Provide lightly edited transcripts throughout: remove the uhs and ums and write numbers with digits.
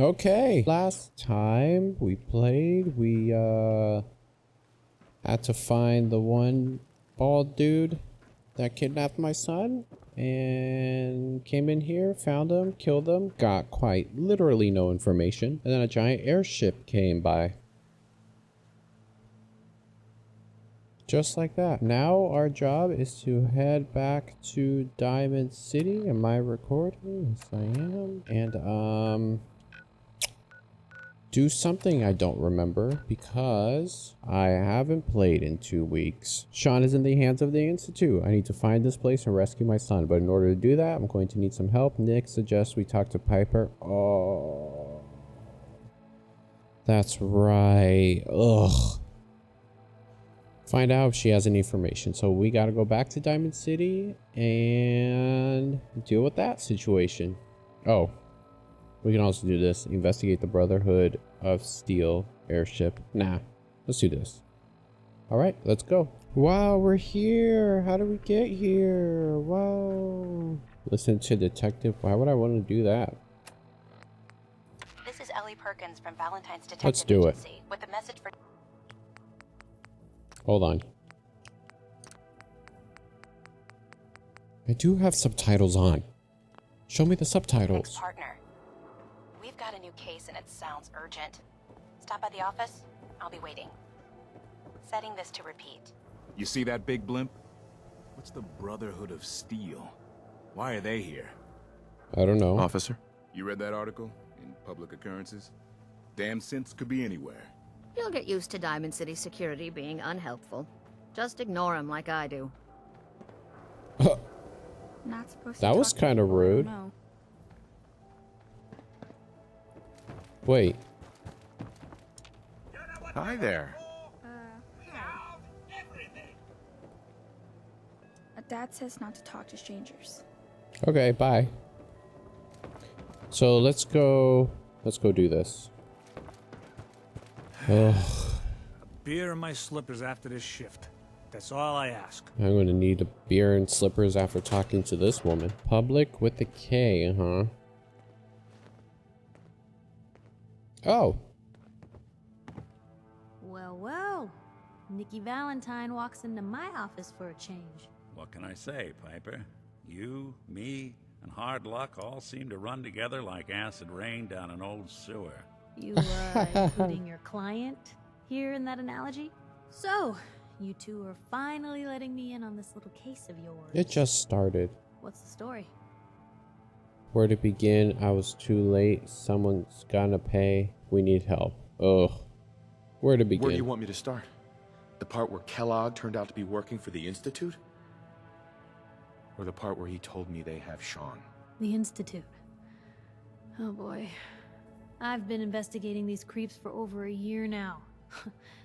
Okay, last time we played, we had to find the one bald dude that kidnapped my son and came in here, found him, killed him, got quite literally no information, and then a giant airship came by. Just like that. Now our job is to head back to Diamond City. Am I recording? Yes, I am. And do something I don't remember because I haven't played in 2 weeks. Sean is in the hands of the Institute. I need to find this place and rescue my son, but in order to do that, I'm going to need some help. Nick suggests we talk to Piper. Oh, that's right. Ugh. Find out if she has any information. So we got to go back to Diamond City and deal with that situation. Oh. We can also do this. Investigate the Brotherhood of Steel airship. Nah, let's do this. All right, let's go. Wow, we're here. How did we get here? Wow. Listen to detective. Why would I want to do that? This is Ellie Perkins from Valentine's Detective Let's do Agency it. with a message for... Hold on. I do have subtitles on. Show me the subtitles. Partner. We've got a new case and it sounds urgent. Stop by the office. I'll be waiting. Setting this to repeat. You see that big blimp? What's the Brotherhood of Steel? Why are they here? I don't know. Officer? You read that article in Public Occurrences? Damn sense could be anywhere. You'll get used to Diamond City security being unhelpful. Just ignore them like I do. Not supposed to That was talk kind of before, rude. no. Wait. Hi there. Dad says not to talk to strangers. Okay, bye. So let's go do this. Ugh. Beer and my slippers after this shift. That's all I ask. I'm gonna need a beer and slippers after talking to this woman. Public with a K, huh? Oh. Well, well. Nikki Valentine walks into my office for a change. What can I say, Piper? You, me, and hard luck all seem to run together like acid rain down an old sewer. You, including your client here in that analogy? So, you two are finally letting me in on this little case of yours. It just started. What's the story? Where to begin? I was too late. Someone's gonna pay. We need help. Ugh. Where to begin? Where do you want me to start? The part where Kellogg turned out to be working for the Institute? Or the part where he told me they have Sean? The Institute. Oh boy. I've been investigating these creeps for over a year now.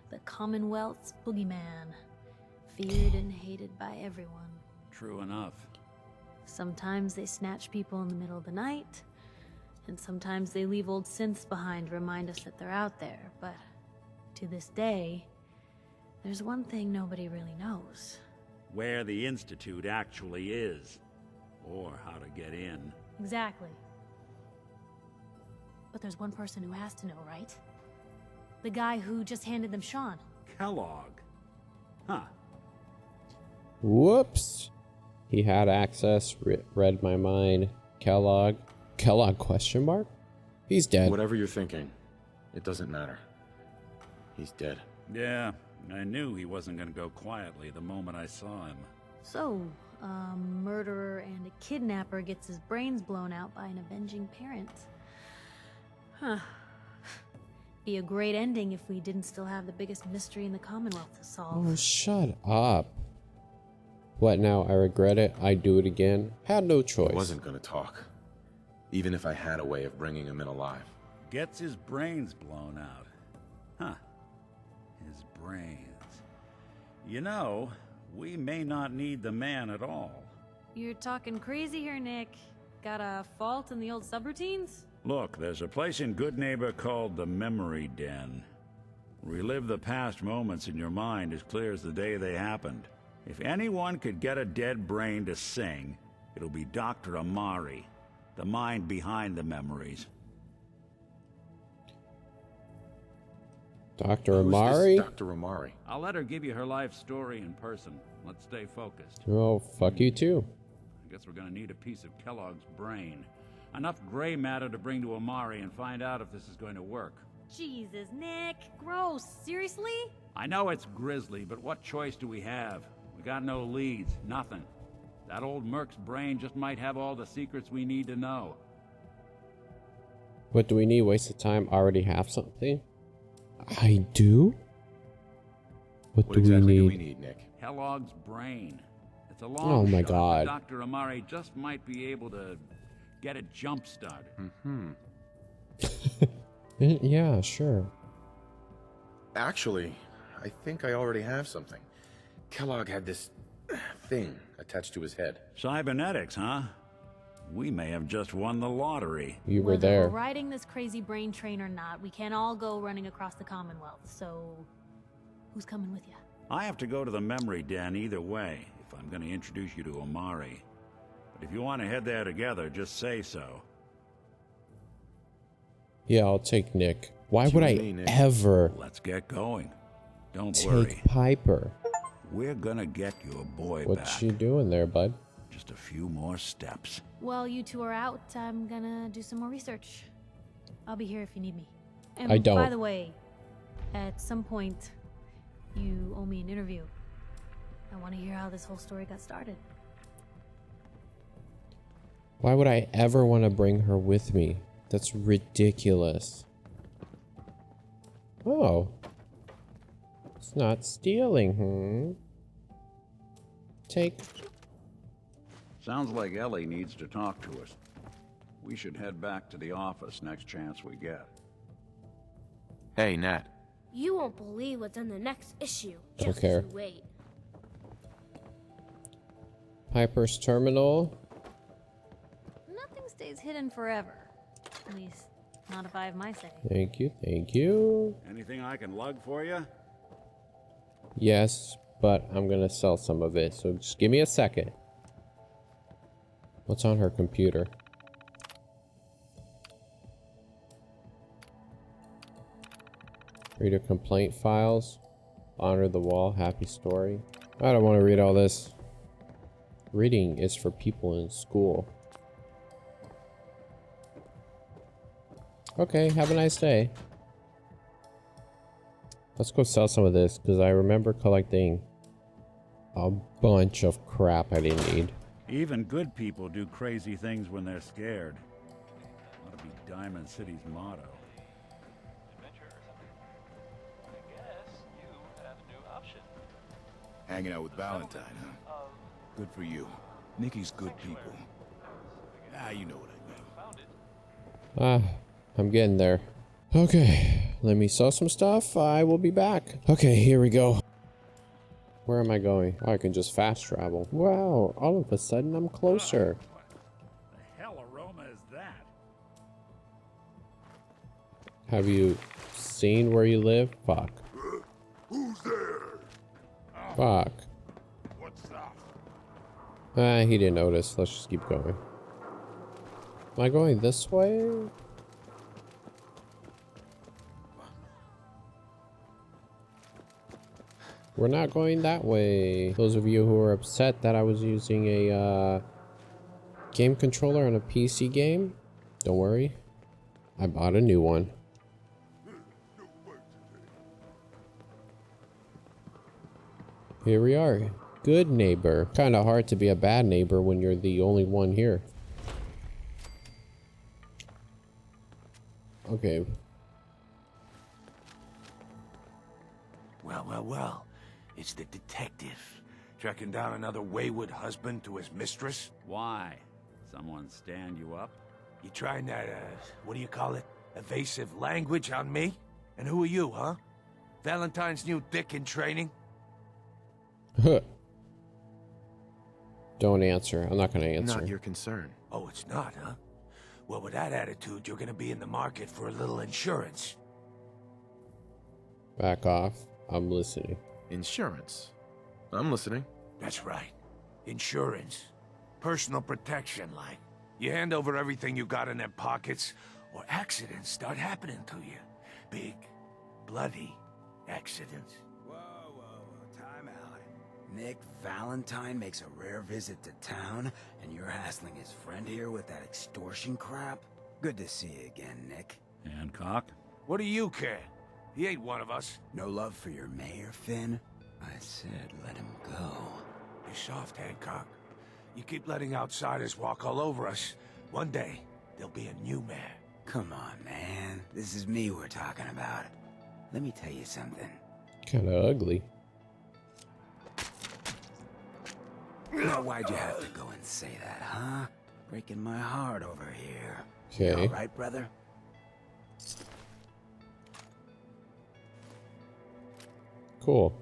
The Commonwealth's boogeyman. Feared and hated by everyone. True enough. Sometimes they snatch people in the middle of the night, and sometimes they leave old synths behind to remind us that they're out there, but to this day, there's one thing nobody really knows. Where the Institute actually is. Or how to get in. Exactly. But there's one person who has to know, right? The guy who just handed them Sean. Kellogg. Huh. Whoops. He had access, read my mind. Kellogg. Kellogg question mark? He's dead. Whatever you're thinking, it doesn't matter. He's dead. Yeah, I knew he wasn't gonna go quietly the moment I saw him. So, a murderer and a kidnapper gets his brains blown out by an avenging parent. Huh. Be a great ending if we didn't still have the biggest mystery in the Commonwealth to solve. Oh, shut up. What now? I regret it. I do it again. Had no choice. He wasn't gonna talk. Even if I had a way of bringing him in alive. Gets his brains blown out. Huh. His brains. You know, we may not need the man at all. You're talking crazy here, Nick. Got a fault in the old subroutines? Look, there's a place in Good Neighbor called the Memory Den. Relive the past moments in your mind as clear as the day they happened. If anyone could get a dead brain to sing, it'll be Dr. Amari, the mind behind the memories. Dr. Who's Amari? this Dr. Amari? I'll let her give you her life story in person. Let's stay focused. Oh, fuck you too. I guess we're gonna need a piece of Kellogg's brain. Enough gray matter to bring to Amari and find out if this is going to work. Jesus, Nick. Gross. Seriously? I know it's grisly, but what choice do we have? We got no leads, nothing. That old Merc's brain just might have all the secrets we need to know. What do we need? Waste of time? Already have something? I do? What do exactly do we we need? need, Nick? Kellogg's brain. It's a long Oh my shot, God. but Dr. Amari just might be able to get it jump-started. Yeah, sure. Actually, I think I already have something. Kellogg had this thing attached to his head. Cybernetics, huh? We may have just won the lottery. You were Whether there. we're riding this crazy brain train or not, we can't all go running across the Commonwealth. So, who's coming with you? I have to go to the memory den either way, if I'm going to introduce you to Amari. But if you want to head there together, just say so. Yeah, I'll take Nick. Why You would and I me, Nick. ever Let's get going. Don't take worry. Piper? We're gonna get your boy What's back. she doing there, bud? Just a few more steps. While you two are out, I'm gonna do some more research. I'll be here if you need me. And I don't. by the way, at some point, you owe me an interview. I want to hear how this whole story got started. Why would I ever want to bring her with me? That's ridiculous. Oh. It's not stealing, Take. Sounds like Ellie needs to talk to us. We should head back to the office next chance we get. Hey, Nat. You won't believe what's in the next issue. Don't Just care. you wait. Piper's Terminal. Nothing stays hidden forever. At least, not if I have my say. Thank you, thank you. Anything I can lug for you? Yes, but I'm gonna sell some of it, so just give me a second. What's on her computer? Read her complaint files. Honor the wall. Happy story. I don't want to read all this. Reading is for people in school. Okay, have a nice day. Let's go sell some of this, because I remember collecting a bunch of crap I didn't need. Even good people do crazy things when they're scared. Ought to be Diamond City's motto. Hanging out with Valentine, huh? Good for you. Nikki's good people. Ah, you know what I mean. I'm getting there. Okay, let me sell some stuff. I will be back. Okay, here we go. Where am I going? Oh, I can just fast travel. Wow, all of a sudden I'm closer. What the hell aroma is that? Have you seen where you live? Fuck. Who's there? Fuck. What's that? He didn't notice. Let's just keep going. Am I going this way? We're not going that way. Those of you who are upset that I was using a game controller on a PC game, don't worry. I bought a new one. Here we are. Good neighbor. Kind of hard to be a bad neighbor when you're the only one here. Okay. Well. It's the detective. Tracking down another wayward husband to his mistress. Why? Someone stand you up? You trying that, what do you call it? Evasive language on me? And who are you, huh? Valentine's new dick in training? Don't answer. I'm not gonna answer. Not your concern. Oh, it's not, huh? Well, with that attitude, you're gonna be in the market for a little insurance. Back off. I'm listening. Insurance. I'm listening. That's right. Insurance. Personal protection, like. You hand over everything you got in them pockets, or accidents start happening to you. Big, bloody, Accidents? Whoa, time out. Nick Valentine makes a rare visit to town, and you're hassling his friend here with that extortion crap? Good to see you again, Nick. Hancock? What do you care? He ain't one of us. No love for your mayor, Finn? I said let him go. Be soft, Hancock. You keep letting outsiders walk all over us. One day, there'll be a new mayor. Come on, man. This is me we're talking about. Let me tell you something. Kinda ugly. Now, why'd you have to go and say that, huh? Breaking my heart over here. Okay. You all right, brother? Cool.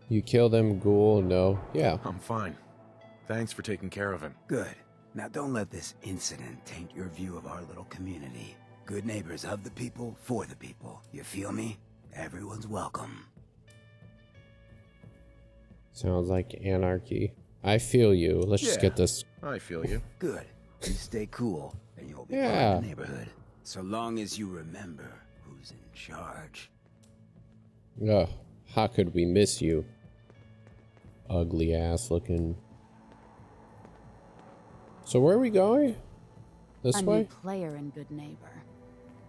You kill them, ghoul? No. Yeah. I'm fine. Thanks for taking care of him. Good. Now don't let this incident taint your view of our little community. Good neighbors of the people, for the people. You feel me? Everyone's welcome. Sounds like anarchy. I feel you. Let's just get this. I feel you. Good. You stay cool, and you'll be part Yeah. of the neighborhood. So long as you remember who's in charge. Ugh. How could we miss you? Ugly ass looking. So where are we going? This A way? new player and good neighbor.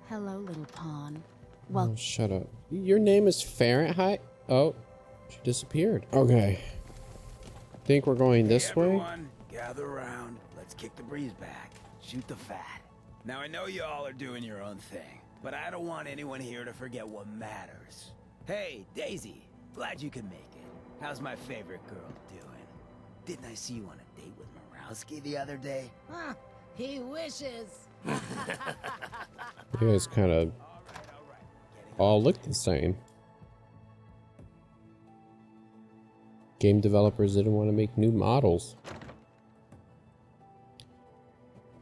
Hello, little pawn. Well, Oh, shut up. Your name is Fahrenheit? Oh, she disappeared. Okay. Think we're going this way? Everyone, gather around. Let's kick the breeze back. Shoot the fat. Now I know you all are doing your own thing, but I don't want anyone here to forget what matters. Hey, Daisy. Glad you could make it. How's my favorite girl doing? Didn't I see you on a date with Morowski the other day? Huh, he wishes. You guys kind of all look the same. Game developers didn't want to make new models.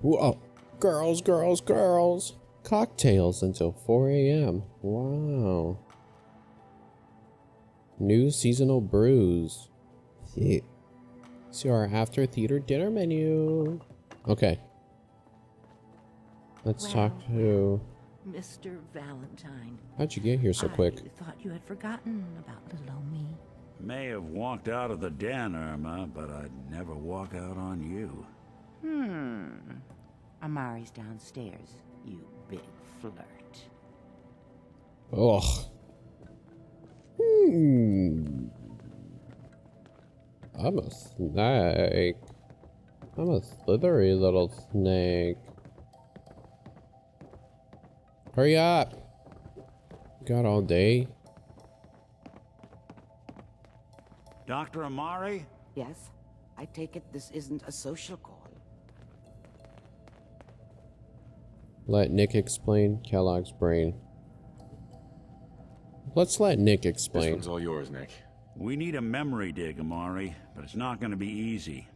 Whoa. Girls, girls, girls. Cocktails until 4 a.m. Wow. New seasonal brews. Yeah. See our after theater dinner menu. Okay. Let's talk to... Mr. Valentine. How'd you get here so quick? I thought you had forgotten about little old me. May have walked out of the den, Irma, but I'd never walk out on you. Amari's downstairs, you big flirt. Ugh. I'm a snake. I'm a slithery little snake. Hurry up. Got all day. Dr. Amari? Yes, I take it this isn't a social call. Let Nick explain Kellogg's brain. Let's let Nick This explain. one's all yours, Nick. We need a memory dig, Amari, but it's not going to be easy.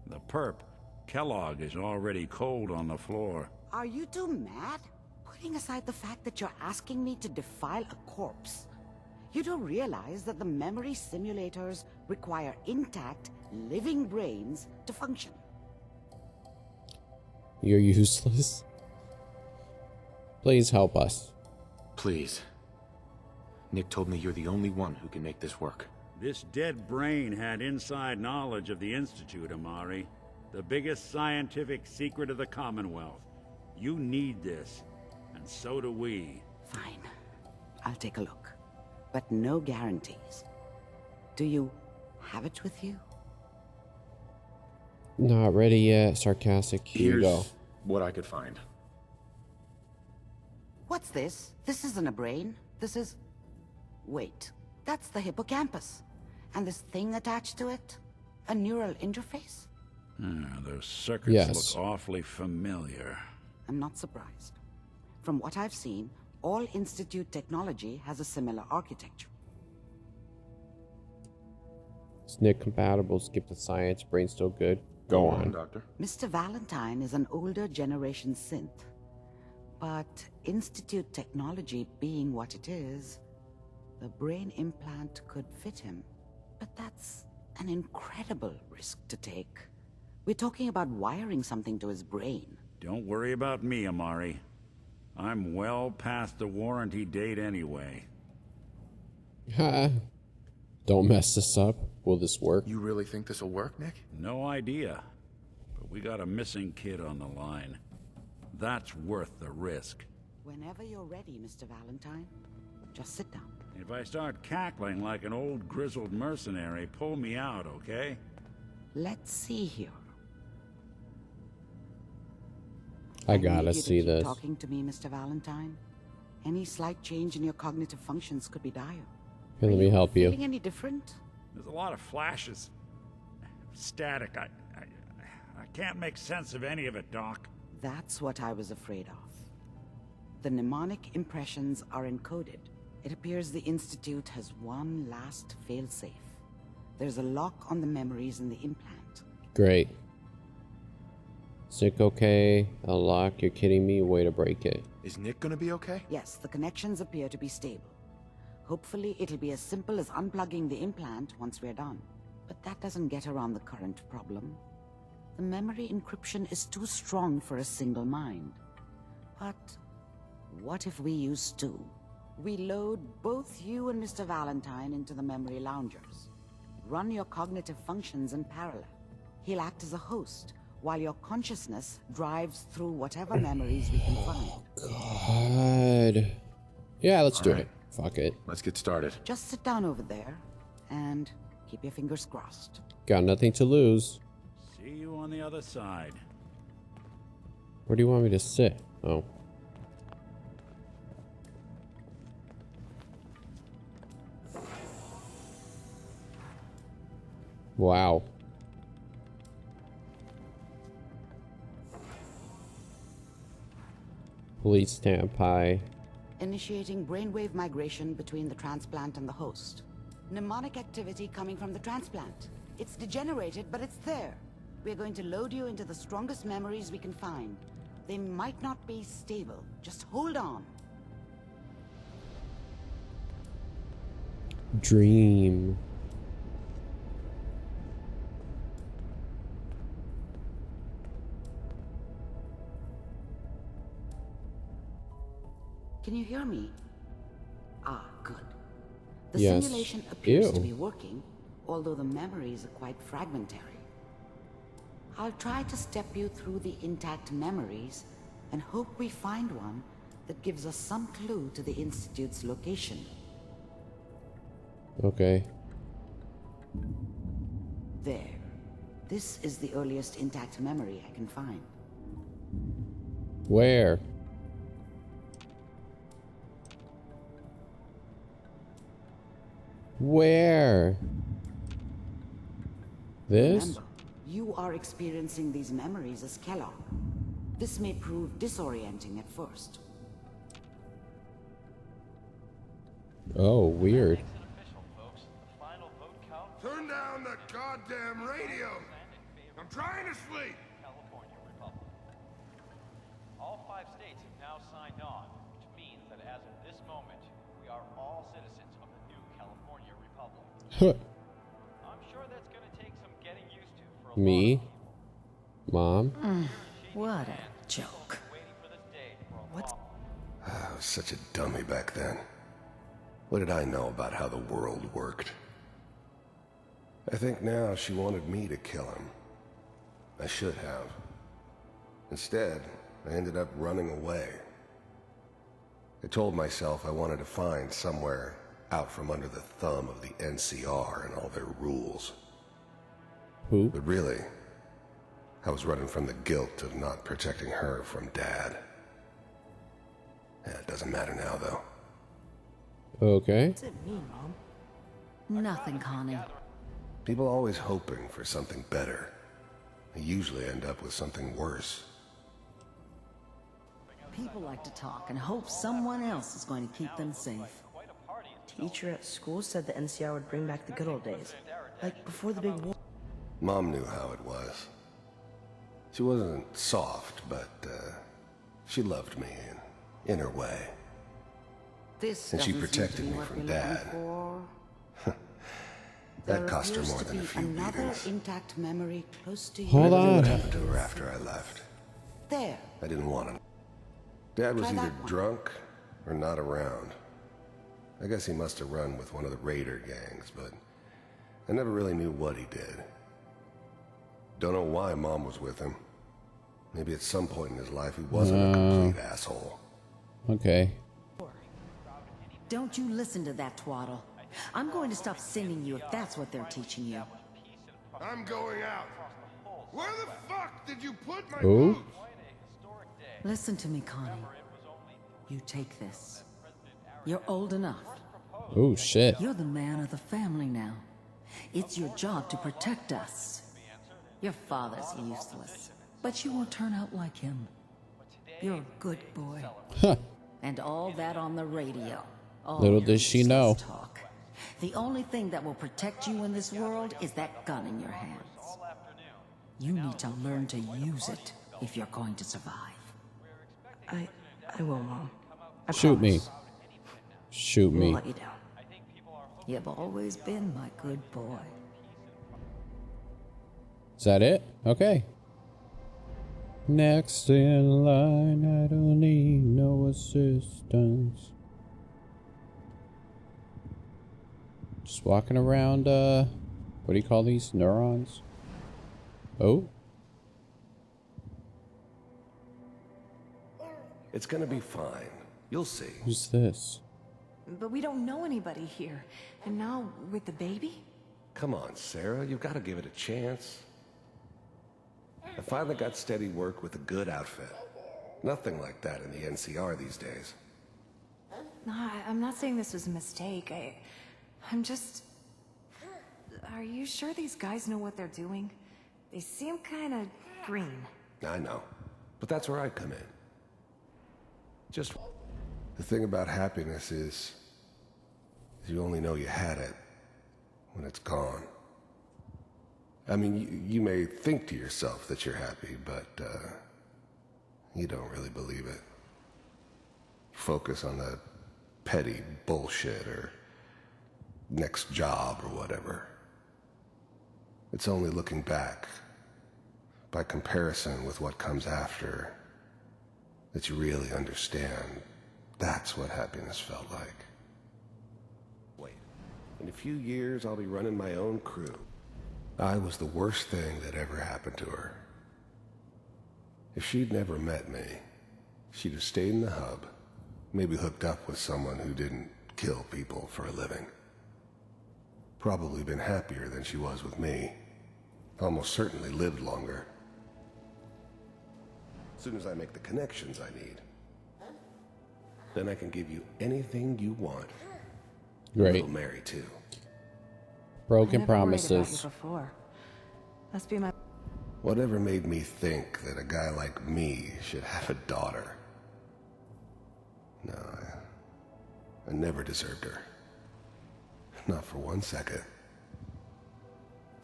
The perp, Kellogg, is already cold on the floor. Are you two mad? Putting aside the fact that you're asking me to defile a corpse, you don't realize that the memory simulators require intact, living brains to function. You're useless. Please help us. Please. Nick told me you're the only one who can make this work. This dead brain had inside knowledge of the Institute, Amari. The biggest scientific secret of the Commonwealth. You need this, and so do we. Fine. I'll take a look. But no guarantees. Do you have it with you? Not ready yet. Sarcastic. Here you go. Here's what I could find. What's this? This isn't a brain. This is... Wait. That's the hippocampus. And this thing attached to it? A neural interface? Those circuits Yes. look awfully familiar. I'm not surprised. From what I've seen, all Institute technology has a similar architecture. Is Nick compatible? Skip the science. Brain still good. Go on. Doctor. Mr. Valentine is an older generation synth. But Institute technology being what it is, the brain implant could fit him. But that's an incredible risk to take. We're talking about wiring something to his brain. Don't worry about me, Amari. I'm well past the warranty date anyway. Ha. Don't mess this up. Will this work? You really think this'll work, Nick? No idea. But we got a missing kid on the line. That's worth the risk. Whenever you're ready, Mr. Valentine, just sit down. If I start cackling like an old grizzled mercenary, pull me out, okay? Let's see here. I gotta see this. Talking to me, Mr. Valentine. Any slight change in your cognitive functions could be dire. Here, let me help you. Feeling any different? There's a lot of flashes. Static. I can't make sense of any of it, Doc. That's what I was afraid of. The mnemonic impressions are encoded. It appears the Institute has one last failsafe. There's a lock on the memories in the implant. Great. Is Nick okay? A lock? You're kidding me? Way to break it. Is Nick gonna be okay? Yes, the connections appear to be stable. Hopefully it'll be as simple as unplugging the implant once we're done. But that doesn't get around the current problem. The memory encryption is too strong for a single mind. But what if we use two? We load both you and Mr. Valentine into the memory loungers. Run your cognitive functions in parallel. He'll act as a host, while your consciousness drives through whatever memories we can find. God. Yeah, let's do right. it. Fuck it. Let's get started. Just sit down over there and keep your fingers crossed. Got nothing to lose. See you on the other side. Where do you want me to sit? Oh. Wow. Police stamp high. Initiating brainwave migration between the transplant and the host. Mnemonic activity coming from the transplant. It's degenerated, but it's there. We're going to load you into the strongest memories we can find. They might not be stable. Just hold on. Dream. Can you hear me? Ah, good. The Yes. simulation appears to Ew. be working, although the memories are quite fragmentary. I'll try to step you through the intact memories and hope we find one that gives us some clue to the Institute's location. Okay. There. This is the earliest intact memory I can find. Where? Where? This? Remember, you are experiencing these memories as Kellogg. This may prove disorienting at first. Oh, weird. Turn down the goddamn radio! I'm trying to sleep! All 5 states have now signed on, which means that as of this moment, we are all citizens of the new California Republic. I'm sure that's going to take some getting used to for a Me? Mom? What a joke. What? I was such a dummy back then. What did I know about how the world worked? I think now she wanted me to kill him. I should have. Instead, I ended up running away. I told myself I wanted to find somewhere out from under the thumb of the NCR and all their rules. Who? But really, I was running from the guilt of not protecting her from Dad. Yeah, it doesn't matter now, though. Okay. What's it mean, Mom? Nothing, Connie. People always hoping for something better. They usually end up with something worse. People like to talk and hope someone else is going to keep them safe. Teacher at school said the NCR would bring back the good old days. Like before the big war. Mom knew how it was. She wasn't soft, but she loved me in her way. This And she doesn't seem to protected be me what from we're Dad. looking for. That cost her appears more to than a be few another beatings. intact memory close to you. Hold I knew on. what happened to her after I left. There. I didn't want him. Dad was Try either that one. drunk or not around. I guess he must have run with one of the raider gangs, but I never really knew what he did. Don't know why Mom was with him. Maybe at some point in his life he wasn't a complete asshole. Okay. Don't you listen to that twaddle. I'm going to stop singing you if that's what they're teaching you. I'm going out. Where the fuck did you put my Oh. boots? Listen to me, Connie. You take this. You're old enough. Oh, shit. You're the man of the family now. It's your job to protect us. Your father's useless, but you won't turn out like him. You're a good boy. Huh. And all that on the radio. All Little your does she know. useless talk. The only thing that will protect you in this world is that gun in your hands. You need to learn to use it if you're going to survive. I will, Mom. I Shoot me. promise. Shoot Won't me. let you down. You've always been my good boy. Is that it? Okay. Next in line, I don't need no assistance. Just walking around, what do you call these? Neurons? Oh? It's gonna be fine. You'll see. Who's this? But we don't know anybody here. And now, with the baby? Come on, Sarah. You've got to give it a chance. I finally got steady work with a good outfit. Nothing like that in the NCR these days. No, I'm not saying this was a mistake. I'm just... Are you sure these guys know what they're doing? They seem kind of green. I know. But that's where I come in. Just... The thing about happiness is you only know you had it when it's gone. I mean, you may think to yourself that you're happy, but you don't really believe it. Focus on the petty bullshit or next job or whatever. It's only looking back, by comparison with what comes after, that you really understand that's what happiness felt like. Wait, in a few years I'll be running my own crew. I was the worst thing that ever happened to her. If she'd never met me, she'd have stayed in the hub, maybe hooked up with someone who didn't kill people for a living. Probably been happier than she was with me. Almost certainly lived longer. As soon as I make the connections I need, then I can give you anything you want. Great. Little Mary, too. Broken promises. Before. Must be my... Whatever made me think that a guy like me should have a daughter? No, I never deserved her. Not for 1 second.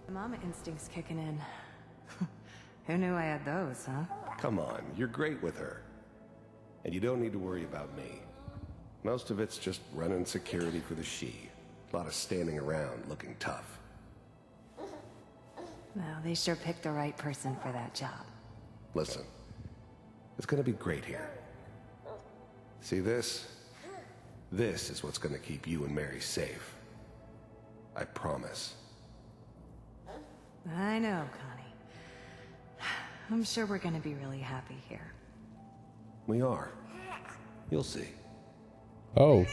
Mama instincts kicking in. Who knew I had those, huh? Come on, you're great with her. And you don't need to worry about me. Most of it's just running security for the she. A lot of standing around looking tough. Well, they sure picked the right person for that job. Listen, it's gonna be great here. See this? This is what's gonna keep you and Mary safe. I promise. I know, Connie. I'm sure we're gonna be really happy here. We are. You'll see. Oh.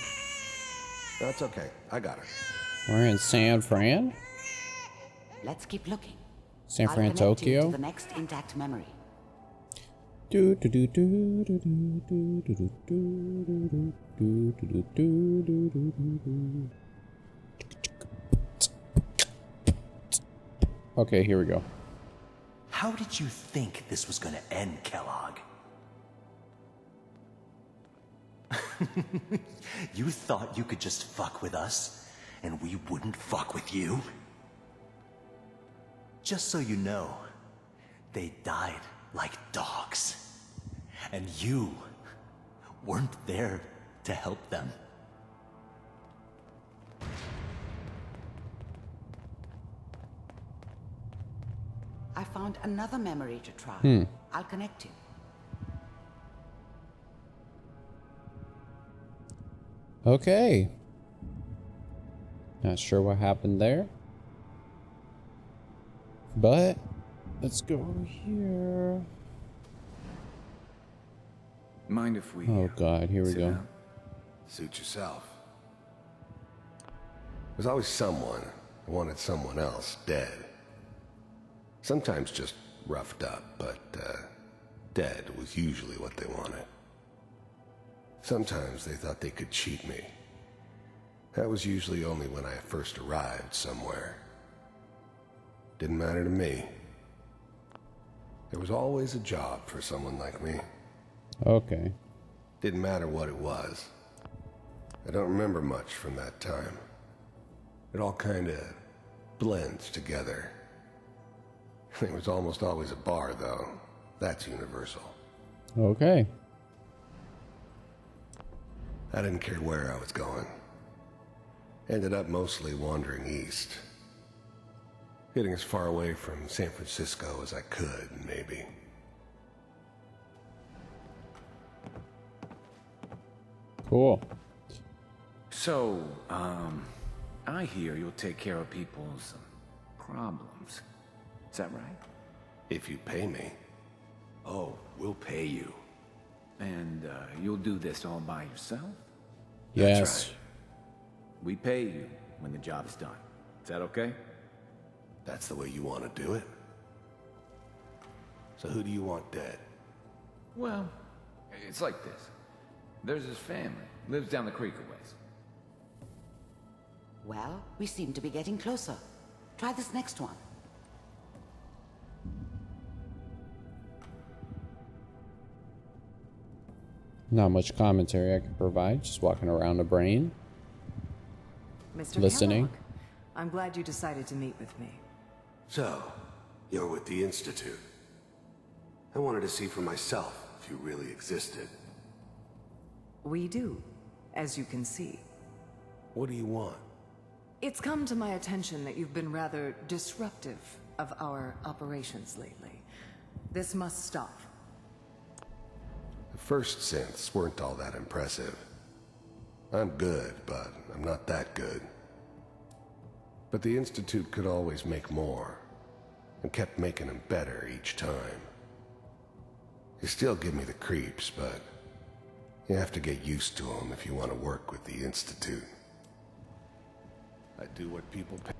That's okay. I got it. We're in San Fran? Let's keep looking. San Fran, I'll connect you Tokyo? to the next intact memory. Do do do do do do do do do do do do do do. Okay, here we go. How did you think this was gonna end, Kellogg? You thought you could just fuck with us, and we wouldn't fuck with you? Just so you know, they died like dogs. And you weren't there to help them. I found another memory to try. I'll connect you. Okay. Not sure what happened there. But let's go over here. Mind if we... Oh god, here we sit go. down? Suit yourself. There's always someone who wanted someone else dead. Sometimes just roughed up, but dead was usually what they wanted. Sometimes they thought they could cheat me. That was usually only when I first arrived somewhere. Didn't matter to me. There was always a job for someone like me. Okay. Didn't matter what it was. I don't remember much from that time. It all kind of blends together. There was almost always a bar, though. That's universal. Okay. I didn't care where I was going. Ended up mostly wandering east. Getting as far away from San Francisco as I could, maybe. Cool. So, I hear you'll take care of people's problems. Is that right? If you pay me. Oh, we'll pay you. And, you'll do this all by yourself? Yes. That's right. We pay you when the job is done. Is that okay? That's the way you want to do it? So who do you want dead? Well, it's like this. There's his family. Lives down the creek a ways. Well, we seem to be getting closer. Try this next one. Not much commentary I can provide. Just walking around a brain. Mr. Listening. Kellogg, I'm glad you decided to meet with me. So, you're with the Institute. I wanted to see for myself if you really existed. We do, as you can see. What do you want? It's come to my attention that you've been rather disruptive of our operations lately. This must stop. The first synths weren't all that impressive. I'm good, but I'm not that good. But the Institute could always make more, and kept making them better each time. You still give me the creeps, but you have to get used to them if you want to work with the Institute. I do what people pay.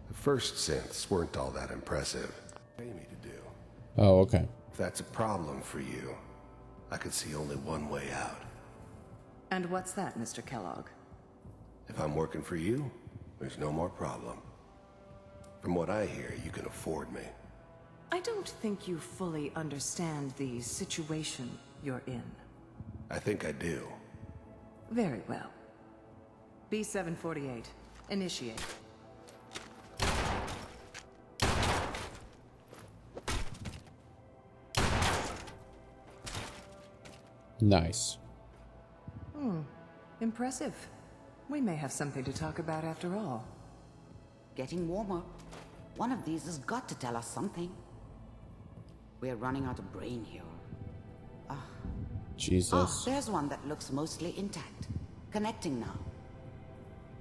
The first synths weren't all that impressive. Pay me to do. Oh, okay. If that's a problem for you, I could see only one way out. And what's that, Mr. Kellogg? If I'm working for you, there's no more problem. From what I hear, you can afford me. I don't think you fully understand the situation you're in. I think I do. Very well. B-748, initiate. Nice. Impressive. We may have something to talk about after all. Getting warmer. One of these has got to tell us something. We're running out of brain here. Jesus. There's one that looks mostly intact. Connecting now.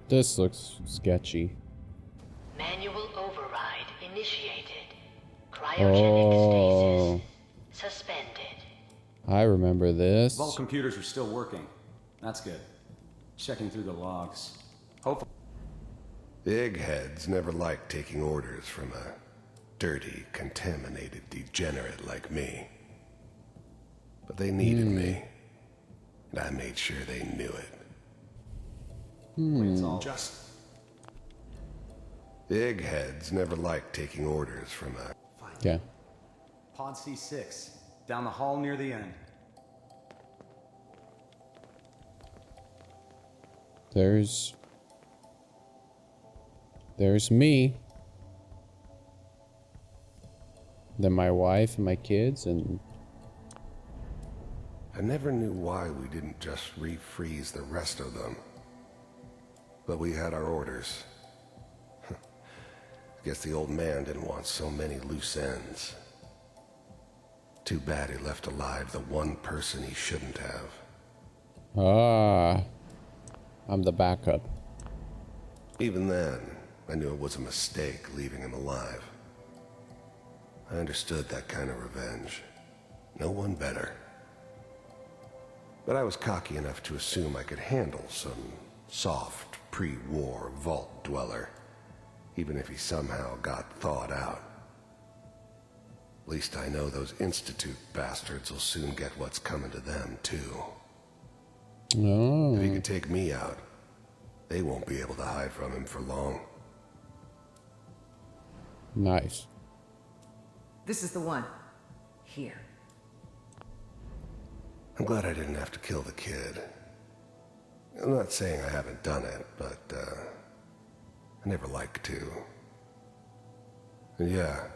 This looks sketchy. Manual override initiated. Cryogenic stasis suspended. I remember this. Vault computers are still working. That's good. Checking through the logs. Hopefully. The eggheads never liked taking orders from a dirty, contaminated degenerate like me. But they needed me, and I made sure they knew it. Just. The eggheads never liked taking orders from a... Yeah. Pod C6. Down the hall near the end. There's me. Then my wife and my kids, and I never knew why we didn't just refreeze the rest of them. But we had our orders. Guess the old man didn't want so many loose ends. Too bad he left alive the one person he shouldn't have. ah, I'm the backup. Even then, I knew it was a mistake leaving him alive. I understood that kind of revenge. No one better. But I was cocky enough to assume I could handle some soft, pre-war vault dweller, even if he somehow got thawed out. At least I know those Institute bastards will soon get what's coming to them, too. Oh. If he can take me out, they won't be able to hide from him for long. Nice. This is the one. Here. I'm glad I didn't have to kill the kid. I'm not saying I haven't done it, but, I never liked to. And yeah,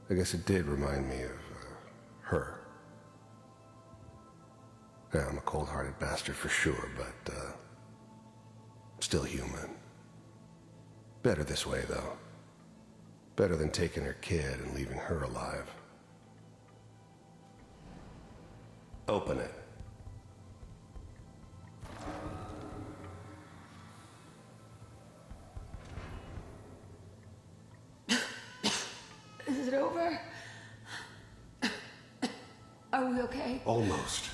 I guess it did remind me of, her. Yeah, I'm a cold-hearted bastard for sure, but, still human. Better this way, though. Better than taking her kid and leaving her alive. Open it. Is it over? Are we okay? Almost.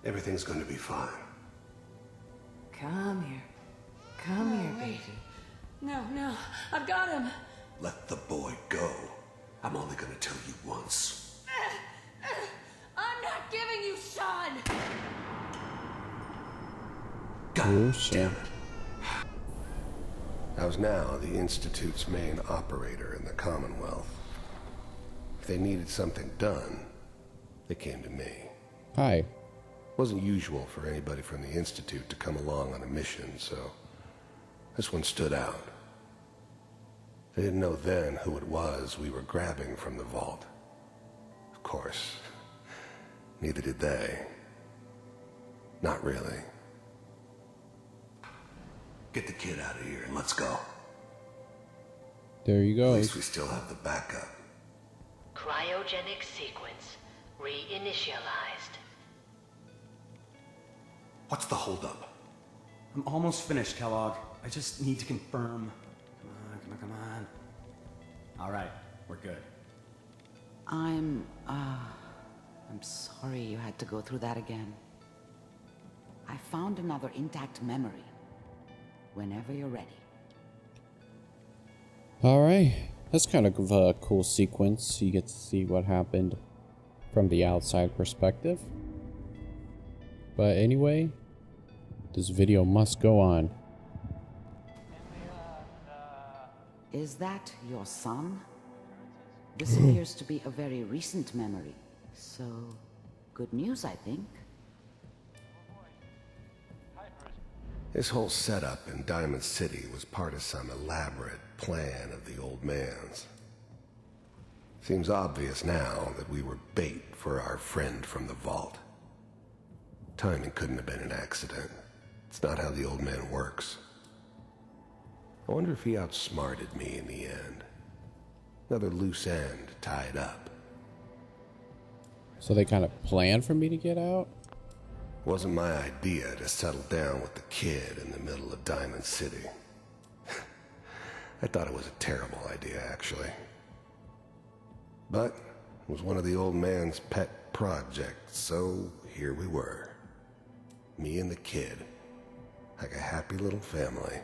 Everything's going to be fine. Come here. Come here, baby. No, I've got him. Let the boy go. I'm only going to tell you once. I'm not giving you Sean. God damn it. I was now the Institute's main operator in the Commonwealth. If they needed something done, they came to me. Hi. Wasn't usual for anybody from the Institute to come along on a mission, so this one stood out. They didn't know then who it was we were grabbing from the vault. Of course, neither did they. Not really. Get the kid out of here and let's go. There you go. At least we still have the backup. Cryogenic sequence reinitialized. What's the holdup? I'm almost finished, Kellogg. I just need to confirm. Come on. All right, we're good. I'm sorry you had to go through that again. I found another intact memory. Whenever you're ready. Alright. That's kind of a cool sequence. You get to see what happened from the outside perspective. But anyway, this video must go on. Is that your son? This appears to be a very recent memory. So, good news, I think. This whole setup in Diamond City was part of some elaborate plan of the old man's. Seems obvious now that we were bait for our friend from the vault. Timing couldn't have been an accident. It's not how the old man works. I wonder if he outsmarted me in the end. Another loose end tied up. So they kind of planned for me to get out? Wasn't my idea to settle down with the kid in the middle of Diamond City. I thought it was a terrible idea, actually. But it was one of the old man's pet projects, so here we were. Me and the kid, like a happy little family.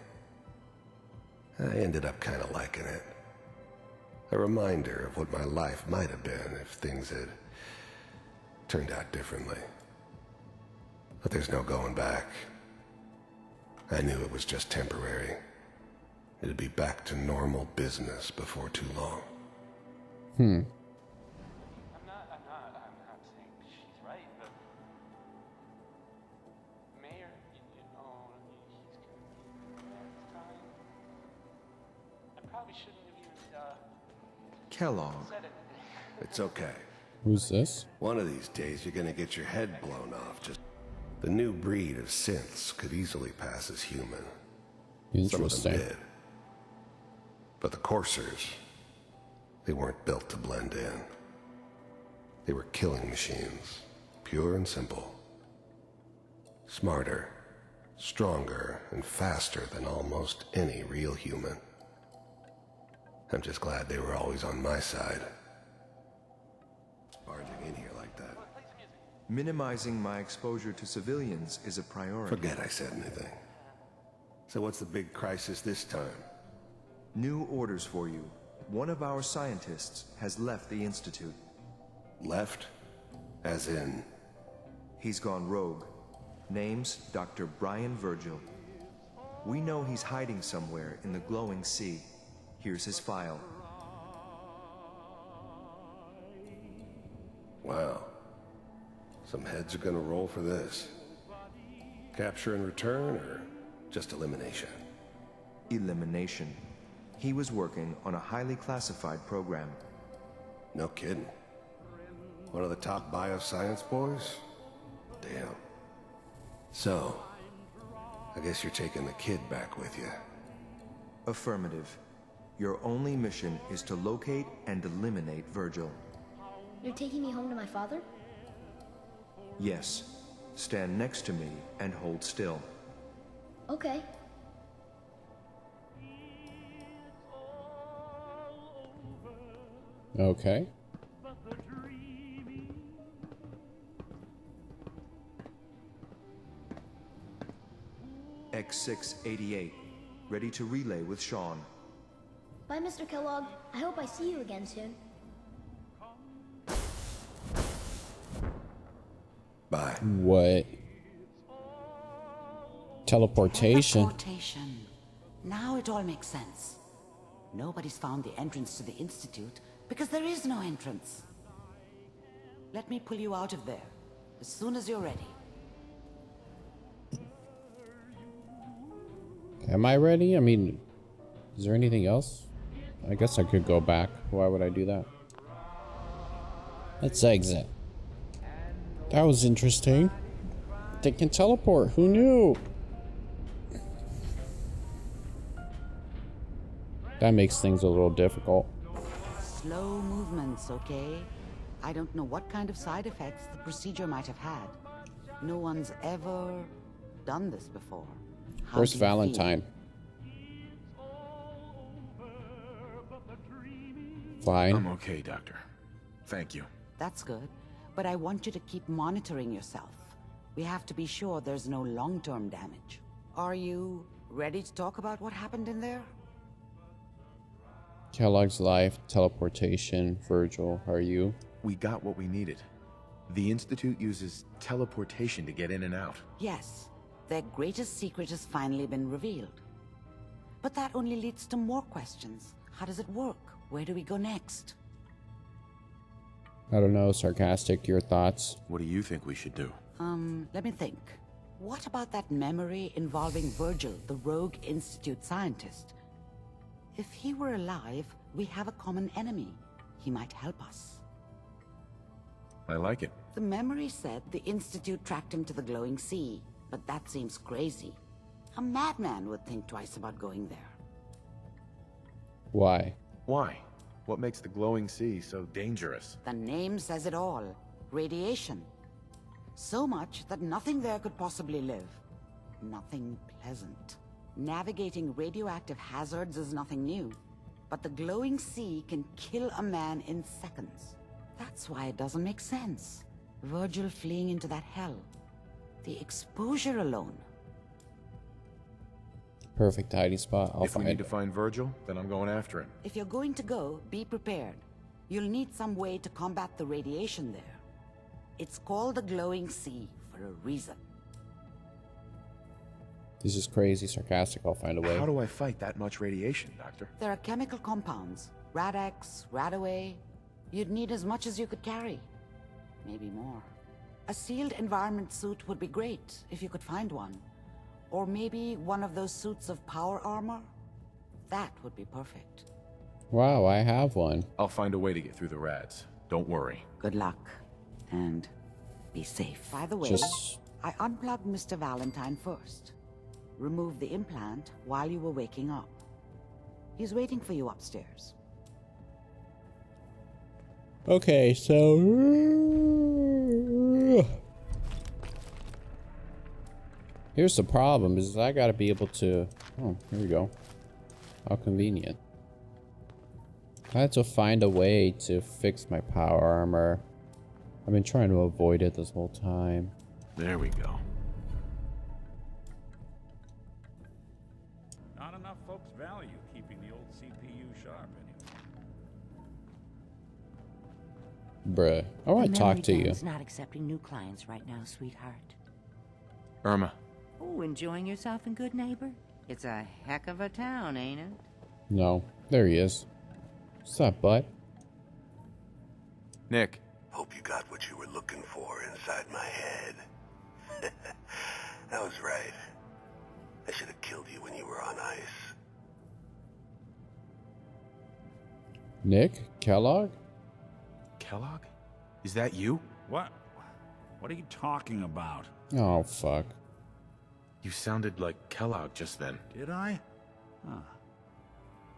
I ended up kind of liking it. A reminder of what my life might have been if things had turned out differently. But there's no going back. I knew it was just temporary. It'd be back to normal business before too long. I'm not saying she's right, but Mayor, you know, he's gonna be next time. I probably shouldn't have even, Kellogg. said it. It's okay. Who's this? One of these days you're gonna get your head blown off. Just the new breed of synths could easily pass as human. Some of them did. But the coursers, they weren't built to blend in. They were killing machines, pure and simple. Smarter, stronger, and faster than almost any real human. I'm just glad they were always on my side. Barging in here like that. Minimizing my exposure to civilians is a priority. Forget I said anything. So what's the big crisis this time? New orders for you. One of our scientists has left the Institute. Left? As in? He's gone rogue. Name's Dr. Brian Virgil. We know he's hiding somewhere in the glowing sea. Here's his file. Wow. Some heads are gonna roll for this. Capture and return, or just elimination? Elimination. He was working on a highly classified program. No kidding. One of the top bioscience boys? Damn. So, I guess you're taking the kid back with you. Affirmative. Your only mission is to locate and eliminate Virgil. You're taking me home to my father? Yes. Stand next to me and hold still. Okay. Okay. X688. Ready to relay with Sean. Bye, Mr. Kellogg. I hope I see you again soon. Bye. What? Teleportation. Teleportation. Now it all makes sense. Nobody's found the entrance to the Institute because there is no entrance. Let me pull you out of there as soon as you're ready. Am I ready? I mean, is there anything else? I guess I could go back. Why would I do that? Let's exit. That was interesting. They can teleport. Who knew? That makes things a little difficult. Slow movements, okay? I don't know what kind of side effects the procedure might have had. No one's ever done this before. How Where's do you Valentine? Fine. I'm okay, Doctor. Thank you. That's good, but I want you to keep monitoring yourself. We have to be sure there's no long-term damage. Are you ready to talk about what happened in there? Kellogg's life, teleportation, Virgil, are you? We got what we needed. The Institute uses teleportation to get in and out. Yes, their greatest secret has finally been revealed. But that only leads to more questions. How does it work? Where do we go next? I don't know, sarcastic, your thoughts? What do you think we should do? Let me think. What about that memory involving Virgil, the rogue Institute scientist? If he were alive, we have a common enemy. He might help us. I like it. The memory said the Institute tracked him to the glowing sea, but that seems crazy. A madman would think twice about going there. Why? Why? What makes the glowing sea so dangerous? The name says it all. Radiation. So much that nothing there could possibly live. Nothing pleasant. Navigating radioactive hazards is nothing new, but the glowing sea can kill a man in seconds. That's why it doesn't make sense. Virgil fleeing into that hell. The exposure alone. Perfect hiding spot. I'll if we find need to find Virgil, then I'm going after him. If you're going to go, be prepared. You'll need some way to combat the radiation there. It's called the glowing sea for a reason. This is crazy, sarcastic. I'll find a way. How do I fight that much radiation, Doctor? There are chemical compounds. Rad-X, Radaway. You'd need as much as you could carry. Maybe more. A sealed environment suit would be great, if you could find one. Or maybe one of those suits of power armor? That would be perfect. Wow, I have one. I'll find a way to get through the rads. Don't worry. Good luck. And be safe. By the way, I unplugged Mr. Valentine first. Removed the implant while you were waking up. He's waiting for you upstairs. Okay, so Here's the problem, is I gotta be able to... Oh, here we go. How convenient. I had to find a way to fix my power armor. I've been trying to avoid it this whole time. There we go. Not enough folks value keeping the old CPU sharp anyway. Bruh, I want to talk to you. Dan's not accepting new clients right now, sweetheart. Irma. Oh, enjoying yourself in Good Neighbor? It's a heck of a town, ain't it? No, there he is. What's up, bud? Nick. Hope you got what you were looking for inside my head. I was right. I should have killed you when you were on ice. Nick? Kellogg? Kellogg? Is that you? What? What are you talking about? Oh, fuck. You sounded like Kellogg just then. Did I? Huh.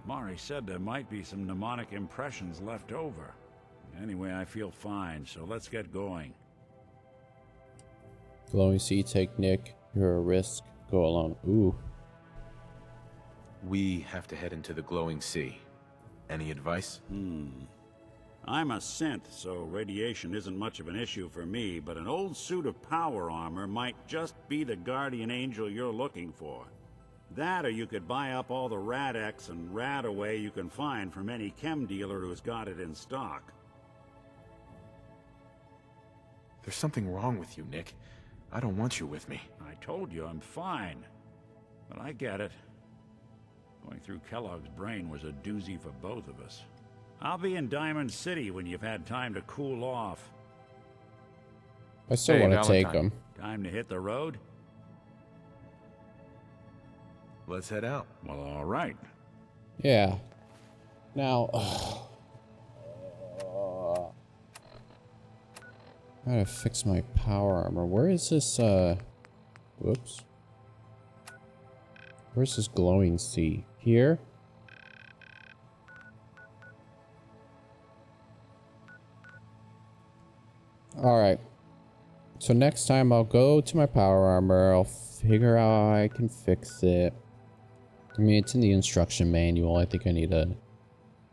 Mari said there might be some mnemonic impressions left over. Anyway, I feel fine, so let's get going. Glowing sea, take Nick. You're a risk. Go alone. Ooh. We have to head into the glowing sea. Any advice? I'm a synth, so radiation isn't much of an issue for me, but an old suit of power armor might just be the guardian angel you're looking for. That, or you could buy up all the Rad-X and Rad-Away you can find from any chem dealer who's got it in stock. There's something wrong with you, Nick. I don't want you with me. I told you I'm fine. But I get it. Going through Kellogg's brain was a doozy for both of us. I'll be in Diamond City when you've had time to cool off. I still want to take him. Time to hit the road? Let's head out. Well, all right. Yeah. Now... I gotta fix my power armor. Where is this, whoops. Where's this glowing sea? Here? Alright. So next time I'll go to my power armor. I'll figure out how I can fix it. I mean, it's in the instruction manual. I think I need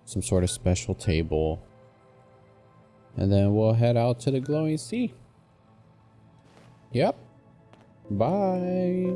some sort of special table. And then we'll head out to the glowing sea. Yep. Bye.